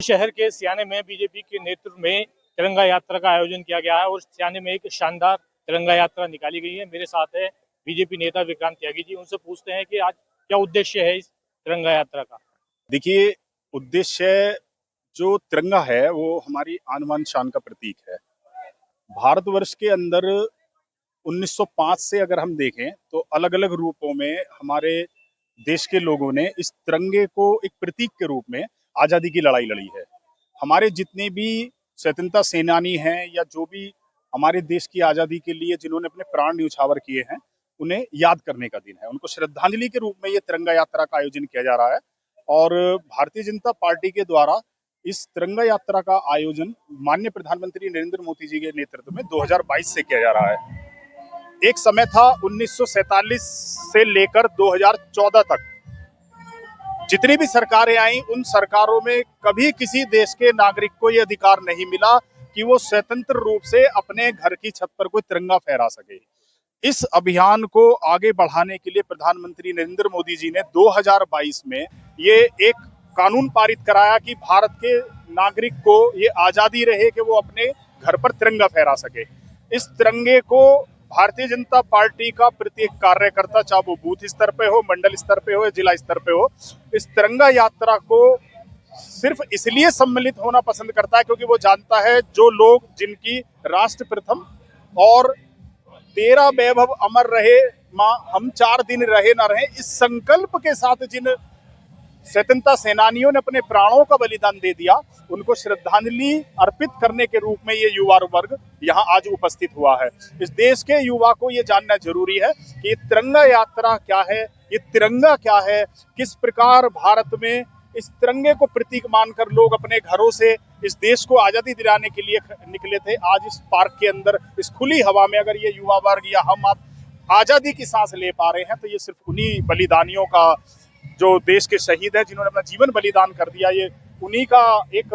शहर के सियाने में बीजेपी के नेतृत्व में तिरंगा यात्रा का आयोजन किया गया है और सियाने में एक शानदार तिरंगा यात्रा निकाली गई है। मेरे साथ है बीजेपी नेता विक्रांत त्यागी जी। उनसे पूछते हैं कि आज क्या उद्देश्य है इस तिरंगा यात्रा का। देखिए, उद्देश्य जो तिरंगा है वो हमारी आन बान शान का प्रतीक है। भारतवर्ष के अंदर 1905 से अगर हम देखें तो अलग अलग रूपों में हमारे देश के लोगों ने इस तिरंगे को एक प्रतीक के रूप में आजादी की लड़ाई लड़ी है। हमारे जितने भी स्वतंत्रता सेनानी हैं या जो भी हमारे देश की आजादी के लिए जिन्होंने अपने प्राण न्यौछावर किए हैं, उन्हें याद करने का दिन है। उनको श्रद्धांजलि के रूप में ये तिरंगा यात्रा का आयोजन किया जा रहा है और भारतीय जनता पार्टी के द्वारा इस तिरंगा यात्रा का आयोजन माननीय प्रधानमंत्री नरेंद्र मोदी जी के नेतृत्व में 2022 से किया जा रहा है। एक समय था 1947 से लेकर 2014 तक जितनी भी सरकारें आई, उन सरकारों में कभी किसी देश के नागरिक को यह अधिकार नहीं मिला कि वो स्वतंत्र रूप से अपने घर की छत पर कोई तिरंगा फहरा सके। इस अभियान को आगे बढ़ाने के लिए प्रधानमंत्री नरेंद्र मोदी जी ने 2022 में ये एक कानून पारित कराया कि भारत के नागरिक को ये आजादी रहे कि वो अपने घर पर तिरंगा फहरा सके। इस तिरंगे को भारतीय जनता पार्टी का प्रत्येक कार्यकर्ता, चाहे वो बूथ स्तर पे हो, मंडल स्तर पे हो या जिला स्तर पे हो, इस तिरंगा यात्रा को सिर्फ इसलिए सम्मिलित होना पसंद करता है क्योंकि वो जानता है जो लोग जिनकी राष्ट्र प्रथम और तेरा वैभव अमर रहे मां हम 4 दिन रहे ना रहे, इस संकल्प के साथ जिन स्वतंत्रता सेनानियों ने अपने प्राणों का बलिदान दे दिया, उनको श्रद्धांजलि अर्पित करने के रूप में ये युवा वर्ग यहाँ आज उपस्थित हुआ है। इस देश के युवा को ये जानना जरूरी है कि तिरंगा यात्रा क्या है, ये तिरंगा क्या है, किस प्रकार भारत में इस तिरंगे को प्रतीक मानकर लोग अपने घरों से इस देश को आजादी दिलाने के लिए निकले थे। आज इस पार्क के अंदर इस खुली हवा में अगर ये युवा वर्ग या हम आप आजादी की सांस ले पा रहे हैं तो ये सिर्फ उन्हीं बलिदानियों का, जो देश के शहीद है जिन्होंने अपना जीवन बलिदान कर दिया, ये उन्हीं का एक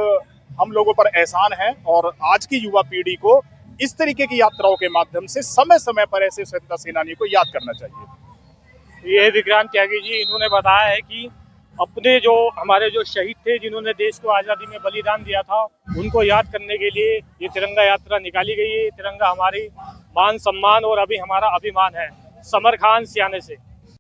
हम लोगों पर एहसान है। और आज की युवा पीढ़ी को इस तरीके की यात्राओं के माध्यम से समय समय पर ऐसे स्वतंत्रता सेनानियों को याद करना चाहिए। ये विक्रांत त्यागी जी, इन्होंने बताया है कि अपने जो हमारे जो शहीद थे जिन्होंने देश को आजादी में बलिदान दिया था, उनको याद करने के लिए ये तिरंगा यात्रा निकाली गई है। तिरंगा हमारी मान सम्मान और अभी हमारा अभिमान है। समर खान, सियाने से।